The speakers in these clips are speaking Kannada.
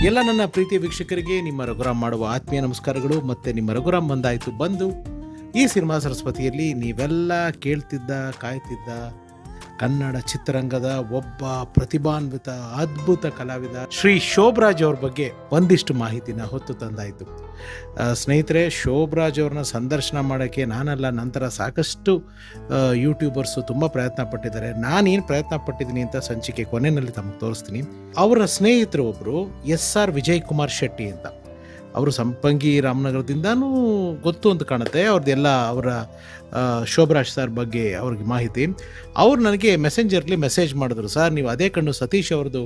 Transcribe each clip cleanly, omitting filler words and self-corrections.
ಎಲ್ಲ ನನ್ನ ಪ್ರೀತಿಯ ವೀಕ್ಷಕರಿಗೆ ನಿಮ್ಮ ರಘುರಾಮ್ ಮಾಡುವ ಆತ್ಮೀಯ ನಮಸ್ಕಾರಗಳು. ಮತ್ತು ನಿಮ್ಮ ರಘುರಾಮ್ ಬಂದು ಈ ಸಿನಿಮಾ ಸರಸ್ವತಿಯಲ್ಲಿ ನೀವೆಲ್ಲ ಕೇಳ್ತಿದ್ದ ಕಾಯ್ತಿದ್ದ ಕನ್ನಡ ಚಿತ್ರರಂಗದ ಒಬ್ಬ ಪ್ರತಿಭಾನ್ವಿತ ಅದ್ಭುತ ಕಲಾವಿದ ಶ್ರೀ ಶೋಭರಾಜ್ ಅವ್ರ ಬಗ್ಗೆ ಒಂದಿಷ್ಟು ಮಾಹಿತಿನ ಹೊತ್ತು ತಂದಾಯಿತು. ಸ್ನೇಹಿತರೆ, ಶೋಭರಾಜ್ ಅವ್ರನ್ನ ಸಂದರ್ಶನ ಮಾಡೋಕ್ಕೆ ನಾನಲ್ಲ, ನಂತರ ಸಾಕಷ್ಟು ಯೂಟ್ಯೂಬರ್ಸು ತುಂಬ ಪ್ರಯತ್ನ ಪಟ್ಟಿದ್ದಾರೆ. ನಾನೇನು ಪ್ರಯತ್ನ ಪಟ್ಟಿದ್ದೀನಿ ಅಂತ ಸಂಚಿಕೆ ಕೊನೆಯಲ್ಲಿ ತಮಗೆ ತೋರಿಸ್ತೀನಿ. ಅವರ ಸ್ನೇಹಿತರು ಒಬ್ಬರು SR ವಿಜಯ್ ಕುಮಾರ್ ಶೆಟ್ಟಿ ಅಂತ, ಅವರು ಸಂಪಂಗಿ ರಾಮನಗರದಿಂದನೂ ಗೊತ್ತು ಅಂತ ಕಾಣುತ್ತೆ. ಅವ್ರದ್ದೆಲ್ಲ ಅವರ ಶೋಭರಾಜ್ ಸರ್ ಬಗ್ಗೆ ಅವ್ರಿಗೆ ಮಾಹಿತಿ. ಅವ್ರು ನನಗೆ ಮೆಸೆಂಜರ್ಲಿ ಮೆಸೇಜ್ ಮಾಡಿದ್ರು, ಸರ್ ನೀವು ಅದೇ ಕಣ್ಣು ಸತೀಶ್ ಅವ್ರದ್ದು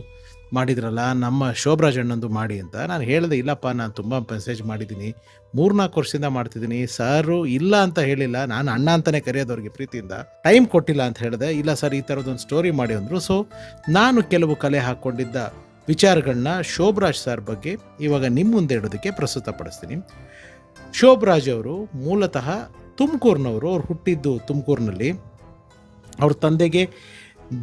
ಮಾಡಿದ್ರಲ್ಲ, ನಮ್ಮ ಶೋಭರಾಜ್ ಅಣ್ಣಂದು ಮಾಡಿ ಅಂತ. ನಾನು ಹೇಳಿದೆ, ಇಲ್ಲಪ್ಪ ನಾನು ತುಂಬ ಮೆಸೇಜ್ ಮಾಡಿದ್ದೀನಿ, 3-4 ವರ್ಷದಿಂದ ಮಾಡ್ತಿದ್ದೀನಿ. ಸಾರು ಇಲ್ಲ ಅಂತ ಹೇಳಿಲ್ಲ, ನಾನು ಅಣ್ಣ ಅಂತಲೇ ಕರೆಯೋದವ್ರಿಗೆ ಪ್ರೀತಿಯಿಂದ, ಟೈಮ್ ಕೊಟ್ಟಿಲ್ಲ ಅಂತ ಹೇಳಿದೆ. ಇಲ್ಲ ಸರ್, ಈ ಥರದ್ದೊಂದು ಸ್ಟೋರಿ ಮಾಡಿ ಅಂದರು. ಸೊ ನಾನು ಕೆಲವು ಕಲೆ ಹಾಕ್ಕೊಂಡಿದ್ದ ವಿಚಾರಗಳನ್ನ ಶೋಭರಾಜ್ ಸರ್ ಬಗ್ಗೆ ಇವಾಗ ನಿಮ್ಮ ಮುಂದೆ ಇಡೋದಕ್ಕೆ ಪ್ರಸ್ತುತಪಡಿಸ್ತೀನಿ. ಶೋಭರಾಜ್ ಅವರು ಮೂಲತಃ ತುಮಕೂರಿನವರು. ಅವ್ರು ಹುಟ್ಟಿದ್ದು ತುಮಕೂರಿನಲ್ಲಿ. ಅವ್ರ ತಂದೆಗೆ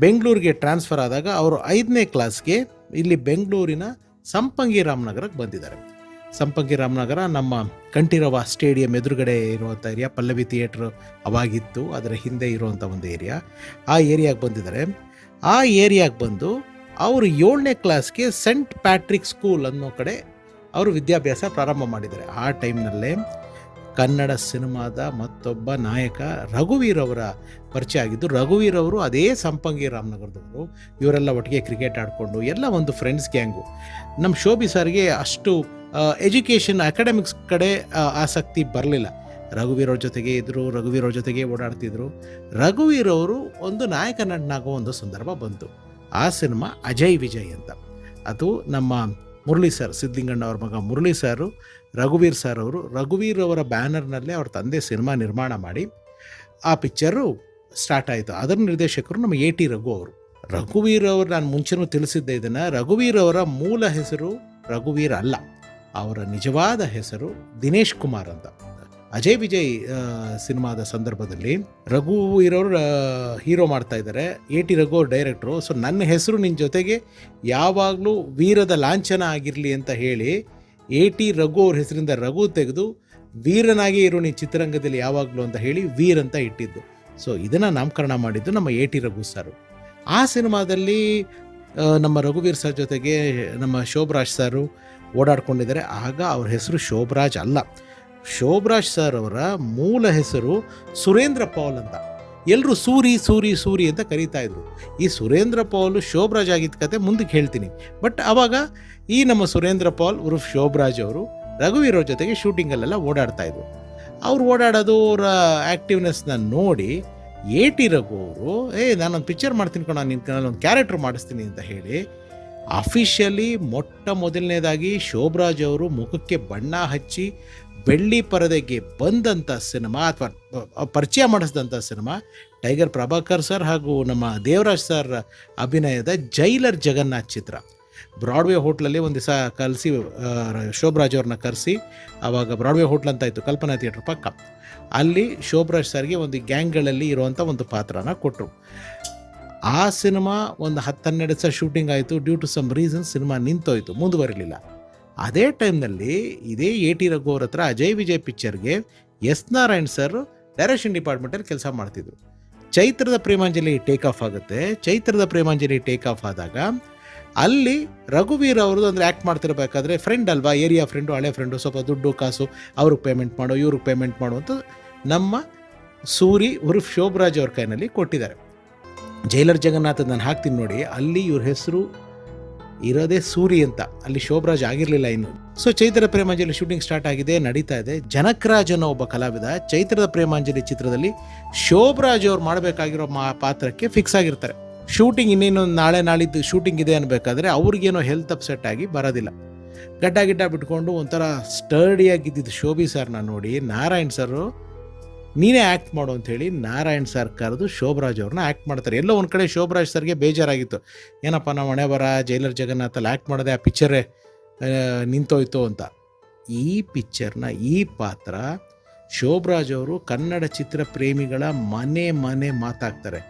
ಬೆಂಗಳೂರಿಗೆ ಟ್ರಾನ್ಸ್ಫರ್ ಆದಾಗ ಅವರು 5ನೇ ಕ್ಲಾಸ್ಗೆ ಇಲ್ಲಿ ಬೆಂಗಳೂರಿನ ಸಂಪಂಗಿ ರಾಮನಗರಕ್ಕೆ ಬಂದಿದ್ದಾರೆ. ಸಂಪಂಗಿ ರಾಮನಗರ ನಮ್ಮ ಕಂಠೀರವ ಸ್ಟೇಡಿಯಂ ಎದುರುಗಡೆ ಇರುವಂಥ ಏರಿಯಾ, ಪಲ್ಲವಿ ಥಿಯೇಟ್ರ್ ಅವಾಗಿತ್ತು, ಅದರ ಹಿಂದೆ ಇರುವಂಥ ಒಂದು ಏರಿಯಾ. ಆ ಏರಿಯಾಗೆ ಬಂದಿದ್ದಾರೆ. ಆ ಏರಿಯಾಗೆ ಬಂದು ಅವರು 7ನೇ ಕ್ಲಾಸ್ಗೆ ಸೆಂಟ್ ಪ್ಯಾಟ್ರಿಕ್ ಸ್ಕೂಲ್ ಅನ್ನೋ ಕಡೆ ಅವರು ವಿದ್ಯಾಭ್ಯಾಸ ಪ್ರಾರಂಭ ಮಾಡಿದ್ದಾರೆ. ಆ ಟೈಮ್ನಲ್ಲೇ ಕನ್ನಡ ಸಿನಿಮಾದ ಮತ್ತೊಬ್ಬ ನಾಯಕ ರಘುವೀರ್ ಅವರ ಪರಿಚಯ ಆಗಿದ್ದು. ರಘುವೀರ್ ಅವರು ಅದೇ ಸಂಪಂಗಿ ರಾಮನಗರದವರು. ಇವರೆಲ್ಲ ಒಟ್ಟಿಗೆ ಕ್ರಿಕೆಟ್ ಆಡಿಕೊಂಡು ಎಲ್ಲ ಒಂದು ಫ್ರೆಂಡ್ಸ್ ಗ್ಯಾಂಗು. ನಮ್ಮ ಶೋಭಿ ಸರ್ಗೆ ಅಷ್ಟು ಎಜುಕೇಷನ್ ಅಕಾಡೆಮಿಕ್ಸ್ ಕಡೆ ಆಸಕ್ತಿ ಬರಲಿಲ್ಲ. ರಘುವೀರ್ ಅವ್ರ ಜೊತೆಗೆ ಇದ್ದರು, ರಘುವೀರ್ ಅವ್ರ ಜೊತೆಗೆ ಓಡಾಡ್ತಿದ್ರು. ರಘುವೀರ್ ಅವರು ಒಂದು ನಾಯಕ ನಟನಾಗೋ ಒಂದು ಸಂದರ್ಭ ಬಂತು. ಆ ಸಿನಿಮಾ ಅಜಯ್ ವಿಜಯ್ ಅಂತ. ಅದು ನಮ್ಮ ಮುರಳಿ ಸರ್, ಸಿದ್ಲಿಂಗಣ್ಣ ಅವ್ರ ಮಗ ಮುರಳಿ ಸಾರು, ರಘುವೀರ್ ಸರ್ ಅವರು, ರಘುವೀರ್ ಅವರ ಬ್ಯಾನರ್ನಲ್ಲೇ ಅವ್ರ ತಂದೆ ಸಿನಿಮಾ ನಿರ್ಮಾಣ ಮಾಡಿ ಆ ಪಿಕ್ಚರು ಸ್ಟಾರ್ಟ್ ಆಯಿತು. ಅದರ ನಿರ್ದೇಶಕರು ನಮ್ಮ AT ರಘು ಅವರು. ರಘುವೀರ್ ಅವರು, ನಾನು ಮುಂಚೆನೂ ತಿಳಿಸಿದ್ದೆ ಇದನ್ನು, ರಘುವೀರ್ ಅವರ ಮೂಲ ಹೆಸರು ರಘುವೀರ್ ಅಲ್ಲ. ಅವರ ನಿಜವಾದ ಹೆಸರು ದಿನೇಶ್ ಕುಮಾರ್ ಅಂತ. ಅಜಯ್ ವಿಜಯ್ ಸಿನಿಮಾದ ಸಂದರ್ಭದಲ್ಲಿ ರಘುವೀರ್ ಅವರು ಹೀರೋ ಮಾಡ್ತಾ ಇದ್ದಾರೆ, AT ರಘು ಅವ್ರ ಡೈರೆಕ್ಟ್ರು. ಸೊ ನನ್ನ ಹೆಸರು ನಿನ್ನ ಜೊತೆಗೆ ಯಾವಾಗಲೂ ವೀರದ ಲಾಂಛನ ಆಗಿರಲಿ ಅಂತ ಹೇಳಿ AT ರಘು ಅವ್ರ ಹೆಸರಿಂದ ರಘು ತೆಗೆದು ವೀರನಾಗಿ ಇರೋ ನೀ ಚಿತ್ರರಂಗದಲ್ಲಿ ಯಾವಾಗಲೂ ಅಂತ ಹೇಳಿ ವೀರ್ ಅಂತ ಇಟ್ಟಿದ್ದು. ಸೊ ಇದನ್ನು ನಾಮಕರಣ ಮಾಡಿದ್ದು ನಮ್ಮ AT ರಘು ಸರ್. ಆ ಸಿನಿಮಾದಲ್ಲಿ ನಮ್ಮ ರಘುವೀರ್ ಸರ್ ಜೊತೆಗೆ ನಮ್ಮ ಶೋಭರಾಜ್ ಸರು ಓಡಾಡ್ಕೊಂಡಿದ್ದಾರೆ. ಆಗ ಅವ್ರ ಹೆಸರು ಶೋಭರಾಜ್ ಅಲ್ಲ. ಶೋಭರಾಜ್ ಸರ್ ಅವರ ಮೂಲ ಹೆಸರು ಸುರೇಂದ್ರ ಪೌಲ್ ಅಂತ. ಎಲ್ಲರೂ ಸೂರಿ ಸೂರಿ ಸೂರಿ ಅಂತ ಕರೀತಾ ಇದ್ರು. ಈ ಸುರೇಂದ್ರ ಪೌಲ್ ಶೋಭರಾಜ್ ಆಗಿದ್ದ ಕತೆ ಮುಂದಕ್ಕೆ ಹೇಳ್ತೀನಿ. ಬಟ್ ಆವಾಗ ಈ ನಮ್ಮ ಸುರೇಂದ್ರ ಪೌಲ್ ಉರ್ಫ್ ಶೋಭರಾಜ್ ಅವರು ರಘುವೀರ್ ಅವ್ರ ಜೊತೆಗೆ ಶೂಟಿಂಗಲ್ಲೆಲ್ಲ ಓಡಾಡ್ತಾ ಇದ್ರು. ಅವ್ರು ಓಡಾಡೋದು, ಅವರ ಆ್ಯಕ್ಟಿವ್ನೆಸ್ನ ನೋಡಿ AT ರಘು ಅವರು, ನಾನೊಂದು ಪಿಕ್ಚರ್ ಮಾಡ್ತೀನಿ ಕಣ, ನಾನೊಂದು ಕ್ಯಾರೆಕ್ಟರ್ ಮಾಡಿಸ್ತೀನಿ ಅಂತ ಹೇಳಿ ಅಫಿಷಿಯಲಿ ಮೊಟ್ಟ ಮೊದಲನೇದಾಗಿ ಶೋಭರಾಜ್ ಅವರು ಮುಖಕ್ಕೆ ಬಣ್ಣ ಹಚ್ಚಿ ಬೆಳ್ಳಿ ಪರದೆಗೆ ಬಂದಂಥ ಸಿನಿಮಾ ಅಥವಾ ಪರಿಚಯ ಮಾಡಿಸಿದಂಥ ಸಿನಿಮಾ ಟೈಗರ್ ಪ್ರಭಾಕರ್ ಸರ್ ಹಾಗೂ ನಮ್ಮ ದೇವರಾಜ್ ಸರ್ ಅಭಿನಯದ ಜೈಲರ್ ಜಗನ್ನಾಥ್ ಚಿತ್ರ. ಬ್ರಾಡ್ವೇ ಹೋಟ್ಲಲ್ಲಿ ಒಂದು ದಿವಸ ಕಲಿಸಿ ಶೋಭರಾಜ್ ಅವ್ರನ್ನ ಕರೆಸಿ, ಆವಾಗ ಬ್ರಾಡ್ವೇ ಹೋಟ್ಲ್ ಅಂತ ಇತ್ತು ಕಲ್ಪನಾ ಥಿಯೇಟ್ರ್ ಪಕ್ಕ, ಅಲ್ಲಿ ಶೋಭರಾಜ್ ಸರ್ಗೆ ಒಂದು ಗ್ಯಾಂಗ್ಗಳಲ್ಲಿ ಇರುವಂಥ ಒಂದು ಪಾತ್ರನ ಕೊಟ್ಟರು. ಆ ಸಿನಿಮಾ ಒಂದು 10-12 ದಿವಸ ಶೂಟಿಂಗ್ ಆಯಿತು. Due to some reason cinema ನಿಂತೋಯ್ತು, ಮುಂದುವರಿಲಿಲ್ಲ. ಅದೇ ಟೈಮ್ನಲ್ಲಿ ಇದೇ AT ರಘು ಅವ್ರ ಹತ್ರ Ajay Vijay ಪಿಕ್ಚರ್ಗೆ S Narayan sir direction ಡಿಪಾರ್ಟ್ಮೆಂಟಲ್ಲಿ ಕೆಲಸ ಮಾಡ್ತಿದ್ರು. ಚೈತ್ರದ ಪ್ರೇಮಾಂಜಲಿ ಟೇಕ್ ಆಫ್ ಆಗುತ್ತೆ. ಚೈತ್ರದ ಪ್ರೇಮಾಂಜಲಿ ಟೇಕ್ ಆಫ್ ಆದಾಗ ಅಲ್ಲಿ ರಘುವೀರ್ ಅವ್ರದ್ದು ಅಂದರೆ ಆ್ಯಕ್ಟ್ ಮಾಡ್ತಿರ್ಬೇಕಾದ್ರೆ ಫ್ರೆಂಡ್ ಅಲ್ವಾ, ಏರಿಯಾ ಫ್ರೆಂಡು, ಹಳೆ ಫ್ರೆಂಡು, ಸ್ವಲ್ಪ ದುಡ್ಡು ಕಾಸು ಅವ್ರಿಗೆ ಪೇಮೆಂಟ್ ಮಾಡೋ ಇವ್ರಿಗೆ ಪೇಮೆಂಟ್ ಮಾಡೋ ಅಂತ ನಮ್ಮ ಸೂರಿ ಉರ್ಫ್ ಶೋಭರಾಜ್ ಅವ್ರ ಕೈನಲ್ಲಿ ಕೊಟ್ಟಿದ್ದಾರೆ. ಜೈಲರ್ ಜಗನ್ನಾಥ್ ನಾನು ಹಾಕ್ತೀನಿ ನೋಡಿ, ಅಲ್ಲಿ ಇವ್ರ ಹೆಸರು ಇರೋದೇ ಸೂರಿ ಅಂತ, ಅಲ್ಲಿ ಶೋಭರಾಜ್ ಆಗಿರಲಿಲ್ಲ ಇನ್ನು. ಸೊ ಚೈತ್ರದ ಪ್ರೇಮಾಂಜಲಿ ಶೂಟಿಂಗ್ ಸ್ಟಾರ್ಟ್ ಆಗಿದೆ, ನಡೀತಾ ಇದೆ. ಜನಕರಾಜ್ ಅನ್ನೋ ಒಬ್ಬ ಕಲಾವಿದ ಚೈತ್ರದ ಪ್ರೇಮಾಂಜಲಿ ಚಿತ್ರದಲ್ಲಿ ಶೋಭರಾಜ್ ಅವ್ರು ಮಾಡಬೇಕಾಗಿರೋ ಪಾತ್ರಕ್ಕೆ ಫಿಕ್ಸ್ ಆಗಿರ್ತಾರೆ. ಶೂಟಿಂಗ್ ಇನ್ನೇನು ನಾಳೆ ನಾಳಿದ್ದು ಶೂಟಿಂಗ್ ಇದೆ ಅನ್ಬೇಕಾದ್ರೆ ಅವ್ರಿಗೇನೋ ಹೆಲ್ತ್ ಅಪ್ಸೆಟ್ ಆಗಿ ಬರೋದಿಲ್ಲ. ಗಡ್ಡ ಬಿಟ್ಕೊಂಡು ಒಂಥರ ಸ್ಟರ್ಡಿಯಾಗಿದ್ದಿದ್ದು ಶೋಭಿ ಸರ್ನ ನೋಡಿ ನಾರಾಯಣ್ ಸರು ನೀನೇ ಆ್ಯಕ್ಟ್ ಮಾಡು ಅಂಥೇಳಿ ನಾರಾಯಣ್ ಸರ್ ಕರೆದು ಶೋಭರಾಜ್ ಅವ್ರನ್ನ ಆ್ಯಕ್ಟ್ ಮಾಡ್ತಾರೆ. ಎಲ್ಲೋ ಒಂದು ಕಡೆ ಶೋಭರಾಜ್ ಸರ್ಗೆ ಬೇಜಾರಾಗಿತ್ತು, ಏನಪ್ಪ ನಾವು ಹಣೆ ಬರ ಜೈಲರ್ ಜಗನ್ನಾಥಲ್ಲಿ ಆ್ಯಕ್ಟ್ ಮಾಡಿದೆ, ಆ ಪಿಕ್ಚರೇ ನಿಂತೋಯ್ತು ಅಂತ. ಈ ಪಿಕ್ಚರ್ನ ಈ ಪಾತ್ರ ಶೋಭರಾಜ್ ಅವರು ಕನ್ನಡ ಚಿತ್ರ ಪ್ರೇಮಿಗಳ ಮನೆ ಮಾತಾಗ್ತಾರೆ.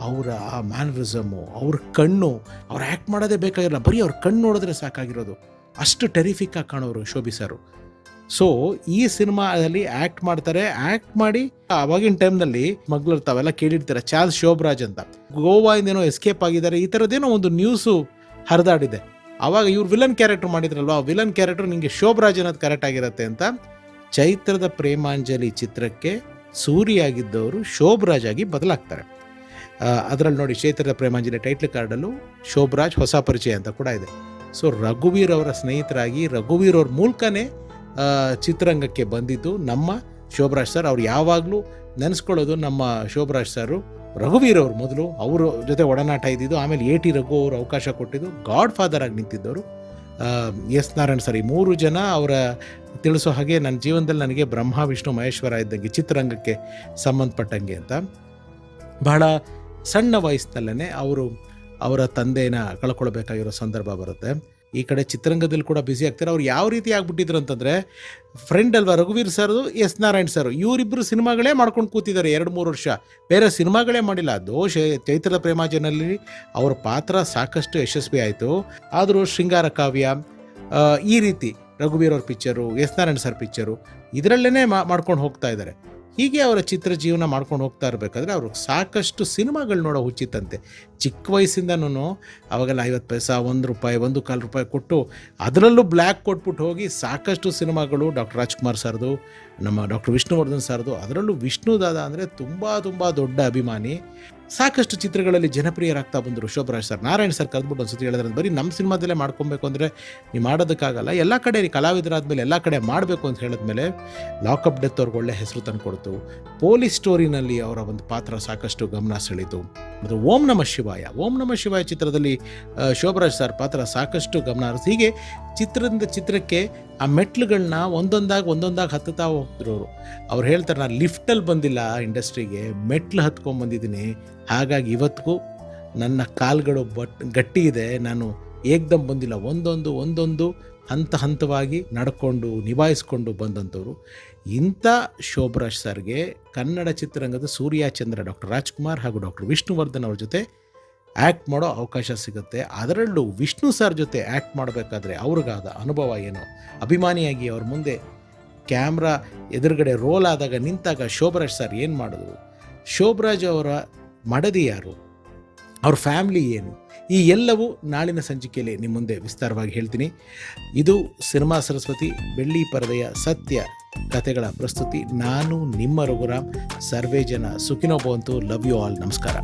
ಅವರ ಆ ಮ್ಯಾನರಿಸಮು, ಅವ್ರ ಕಣ್ಣು, ಅವ್ರು ಆ್ಯಕ್ಟ್ ಮಾಡೋದೇ ಬೇಕಾಗಿರಲ್ಲ, ಬರೀ ಅವ್ರ ಕಣ್ಣು ನೋಡಿದ್ರೆ ಸಾಕಾಗಿರೋದು. ಅಷ್ಟು ಟೆರಿಫಿಕ್ ಆಗಿ ಕಾಣೋರು ಶೋಭಿ ಸರ್. ಸೊ ಈ ಸಿನಿಮಾದಲ್ಲಿ ಆ್ಯಕ್ಟ್ ಮಾಡ್ತಾರೆ. ಆ್ಯಕ್ಟ್ ಮಾಡಿ ಆವಾಗಿನ ಟೈಮ್ನಲ್ಲಿ ಸ್ಮಗ್ಲರ್ ತಾವೆಲ್ಲ ಕೇಳಿರ್ತಾರೆ, ಚಾರ್ಲ್ಸ್ ಶೋಭರಾಜ್ ಅಂತ ಗೋವಾಯಿಂದೇನೋ ಎಸ್ಕೇಪ್ ಆಗಿದ್ದಾರೆ, ಈ ಥರದ್ದೇನೋ ಒಂದು ನ್ಯೂಸು ಹರಿದಾಡಿದೆ. ಆವಾಗ ಇವ್ರು ವಿಲನ್ ಕ್ಯಾರೆಕ್ಟರ್ ಮಾಡಿದ್ರಲ್ವ, ಆ ವಿಲನ್ ಕ್ಯಾರೆಕ್ಟರ್ ನಿಮಗೆ ಶೋಭರಾಜ್ ಅನ್ನೋದು ಕರೆಕ್ಟ್ ಆಗಿರುತ್ತೆ ಅಂತ ಚೈತ್ರದ ಪ್ರೇಮಾಂಜಲಿ ಚಿತ್ರಕ್ಕೆ ಸೂರಿಯಾಗಿದ್ದವರು ಶೋಭರಾಜ್ ಆಗಿ ಬದಲಾಗ್ತಾರೆ. ಅದರಲ್ಲಿ ನೋಡಿ, ಚೈತ್ರದ ಪ್ರೇಮಾಂಜಲಿ ಟೈಟ್ಲ್ ಕಾರ್ಡಲ್ಲೂ ಶೋಭರಾಜ್ ಹೊಸ ಪರಿಚಯ ಅಂತ ಕೂಡ ಇದೆ. ಸೊ ರಘುವೀರ್ ಅವರ ಸ್ನೇಹಿತರಾಗಿ ರಘುವೀರ್ ಅವ್ರ ಮೂಲಕನೇ ಚಿತ್ರರಂಗಕ್ಕೆ ಬಂದಿದ್ದು ನಮ್ಮ ಶೋಭರಾಜ್ ಸರ್. ಅವ್ರು ಯಾವಾಗಲೂ ನೆನೆಸ್ಕೊಳ್ಳೋದು ನಮ್ಮ ಶೋಭರಾಜ್ ಸರು. ರಘುವೀರ್ ಅವರು ಮೊದಲು ಅವರ ಜೊತೆ ಒಡನಾಟ ಇದ್ದಿದ್ದು, ಆಮೇಲೆ ಎ ಟಿ ರಘು ಅವರು ಅವಕಾಶ ಕೊಟ್ಟಿದ್ದು, ಗಾಡ್ ಫಾದರ್ ಆಗಿ ನಿಂತಿದ್ದವರು ಎಸ್ ನಾರಾಯಣ್ ಸರ್. ಈ 3 ಜನ ಅವರ ತಿಳಿಸೋ ಹಾಗೆ ನನ್ನ ಜೀವನದಲ್ಲಿ ನನಗೆ ಬ್ರಹ್ಮ ವಿಷ್ಣು ಮಹೇಶ್ವರ ಇದ್ದಂಗೆ ಚಿತ್ರರಂಗಕ್ಕೆ ಸಂಬಂಧಪಟ್ಟಂಗೆ ಅಂತ. ಬಹಳ ಸಣ್ಣ ವಯಸ್ಸಿನಲ್ಲೇ ಅವರ ತಂದೆನ ಕಳ್ಕೊಳ್ಬೇಕಾಗಿರೋ ಸಂದರ್ಭ ಬರುತ್ತೆ. ಈ ಕಡೆ ಚಿತ್ರರಂಗದಲ್ಲಿ ಕೂಡ ಬ್ಯುಸಿ ಆಗ್ತಾರೆ. ಅವ್ರು ಯಾವ ರೀತಿ ಆಗ್ಬಿಟ್ಟಿದ್ರು ಅಂತಂದರೆ, ಫ್ರೆಂಡ್ ಅಲ್ವಾ ರಘುವೀರ್ ಸರ್, ಎಸ್ ನಾರಾಯಣ್ ಸರ್, ಇವರಿಬ್ಬರು ಸಿನಿಮಾಗಳೇ ಮಾಡ್ಕೊಂಡು ಕೂತಿದ್ದಾರೆ 2-3 ವರ್ಷ, ಬೇರೆ ಸಿನಿಮಾಗಳೇ ಮಾಡಿಲ್ಲ. ಚೈತ್ರದ ಪ್ರೇಮಾಂಜಲಿಯಲ್ಲಿ ಅವರ ಪಾತ್ರ ಸಾಕಷ್ಟು ಯಶಸ್ವಿ ಆಯಿತು. ಆದರೂ ಶೃಂಗಾರ ಕಾವ್ಯ ಈ ರೀತಿ ರಘುವೀರ್ ಅವ್ರ picture, S Narayan sir picture ಇದರಲ್ಲೇ ಮಾಡ್ಕೊಂಡು ಹೋಗ್ತಾ ಇದ್ದಾರೆ. ಹೀಗೆ ಅವರ ಚಿತ್ರ ಜೀವನ ಮಾಡ್ಕೊಂಡು ಹೋಗ್ತಾ ಇರಬೇಕಾದ್ರೆ ಅವರು ಸಾಕಷ್ಟು ಸಿನಿಮಾಗಳು ನೋಡೋ ಹುಚ್ಚಿತ್ತಂತೆ. ಚಿಕ್ಕ ವಯಸ್ಸಿಂದನೂ ಅವಾಗೆಲ್ಲ 50 ಪೈಸಾ, ₹1, ₹1.25 ಕೊಟ್ಟು ಅದರಲ್ಲೂ ಬ್ಲ್ಯಾಕ್ ಕೊಟ್ಬಿಟ್ಟು ಹೋಗಿ ಸಾಕಷ್ಟು ಸಿನಿಮಾಗಳು ಡಾಕ್ಟರ್ ರಾಜ್ಕುಮಾರ್ ಸರ್ದು, ನಮ್ಮ ಡಾಕ್ಟರ್ ವಿಷ್ಣುವರ್ಧನ್ ಸರ್ದು, ಅದರಲ್ಲೂ ವಿಷ್ಣು ದಾದಾ ಅಂದರೆ ತುಂಬ ದೊಡ್ಡ ಅಭಿಮಾನಿ. ಸಾಕಷ್ಟು ಚಿತ್ರಗಳಲ್ಲಿ ಜನಪ್ರಿಯರಾಗ್ತಾ ಬಂದರು ಶೋಭರಾಜ್ ಸರ್. ನಾರಾಯಣ್ ಸರ್ ಕರೆದ್ಬಿಟ್ಟು ಒಂದು ಸತಿ ಹೇಳಿದ್ರೆ, ಬರೀ ನಮ್ಮ ಸಿನಿಮಾದಲ್ಲೇ ಮಾಡ್ಕೊಬೇಕು ಅಂದರೆ ನೀವು ಮಾಡೋದಕ್ಕಾಗಲ್ಲ, ಎಲ್ಲ ಕಡೆ ಕಲಾವಿದರಾದ್ಮೇಲೆ ಎಲ್ಲ ಕಡೆ ಮಾಡಬೇಕು ಅಂತ ಹೇಳಿದ್ಮೇಲೆ ಲಾಕಪ್ ಡೆತ್ ಅವ್ರಿಗೆ ಒಳ್ಳೆ ಹೆಸರು ತಂದು ಕೊಡ್ತು. ಪೊಲೀಸ್ ಸ್ಟೋರಿನಲ್ಲಿ ಅವರ ಒಂದು ಪಾತ್ರ ಸಾಕಷ್ಟು ಗಮನ ಸೆಳೀತು. ಮತ್ತು ಓಂ ನಮಃ ಶಿವಾಯ ಚಿತ್ರದಲ್ಲಿ ಶೋಭರಾಜ್ ಸರ್ ಪಾತ್ರ ಸಾಕಷ್ಟು ಗಮನ ಹರಿಸಿ. ಹೀಗೆ ಚಿತ್ರದಿಂದ ಚಿತ್ರಕ್ಕೆ ಆ ಮೆಟ್ಲುಗಳನ್ನ ಒಂದೊಂದಾಗಿ ಹತ್ತುತ್ತಾ ಹೋಗ್ತಿದ್ರು. ಅವ್ರು ಹೇಳ್ತಾರೆ, ನಾನು ಲಿಫ್ಟಲ್ಲಿ ಬಂದಿಲ್ಲ ಇಂಡಸ್ಟ್ರಿಗೆ, ಮೆಟ್ಲು ಹತ್ಕೊಂಡು ಬಂದಿದ್ದೀನಿ. ಹಾಗಾಗಿ ಇವತ್ತಿಗೂ ನನ್ನ ಕಾಲುಗಳು ಗಟ್ಟಿ ಇದೆ, ನಾನು ಏಕ್ದಮ್ ಬಂದಿಲ್ಲ, ಒಂದೊಂದು ಹಂತವಾಗಿ ನಡ್ಕೊಂಡು ನಿಭಾಯಿಸ್ಕೊಂಡು ಬಂದಂಥವ್ರು. ಇಂಥ ಶೋಭರಾಜ್ ಸರ್ಗೆ ಕನ್ನಡ ಚಿತ್ರರಂಗದ ಸೂರ್ಯಚಂದ್ರ ಡಾಕ್ಟರ್ ರಾಜ್ಕುಮಾರ್ ಹಾಗೂ ಡಾಕ್ಟರ್ ವಿಷ್ಣುವರ್ಧನ್ ಅವ್ರ ಜೊತೆ ಆ್ಯಕ್ಟ್ ಮಾಡೋ ಅವಕಾಶ ಸಿಗುತ್ತೆ. ಅದರಲ್ಲೂ ವಿಷ್ಣು ಸರ್ ಜೊತೆ ಆ್ಯಕ್ಟ್ ಮಾಡಬೇಕಾದ್ರೆ ಅವ್ರಿಗಾದ ಅನುಭವ ಏನೋ, ಅಭಿಮಾನಿಯಾಗಿ ಅವ್ರ ಮುಂದೆ ಕ್ಯಾಮ್ರಾ ಎದುರುಗಡೆ ರೋಲ್ ಆದಾಗ ನಿಂತಾಗ ಶೋಭರಾಜ್ ಸರ್ ಏನು ಮಾಡಿದ್ರು, ಶೋಭರಾಜ್ ಅವರ ಮಡದಿ ಯಾರು, ಅವ್ರ ಫ್ಯಾಮ್ಲಿ ಏನು, ಈ ಎಲ್ಲವೂ ನಾಳಿನ ಸಂಚಿಕೆಯಲ್ಲಿ ನಿಮ್ಮ ಮುಂದೆ ವಿಸ್ತಾರವಾಗಿ ಹೇಳ್ತೀನಿ. ಇದು ಸಿನಿಮಾ ಸರಸ್ವತಿ ಬೆಳ್ಳಿ ಪರದೆಯ ಸತ್ಯ ಕಥೆಗಳ ಪ್ರಸ್ತುತಿ. ನಾನು ನಿಮ್ಮ ರಘುರಾಮ್. ಸರ್ವೇ ಜನ ಸುಖಿನೋ ಭವಂತು. Love you all. ನಮಸ್ಕಾರ.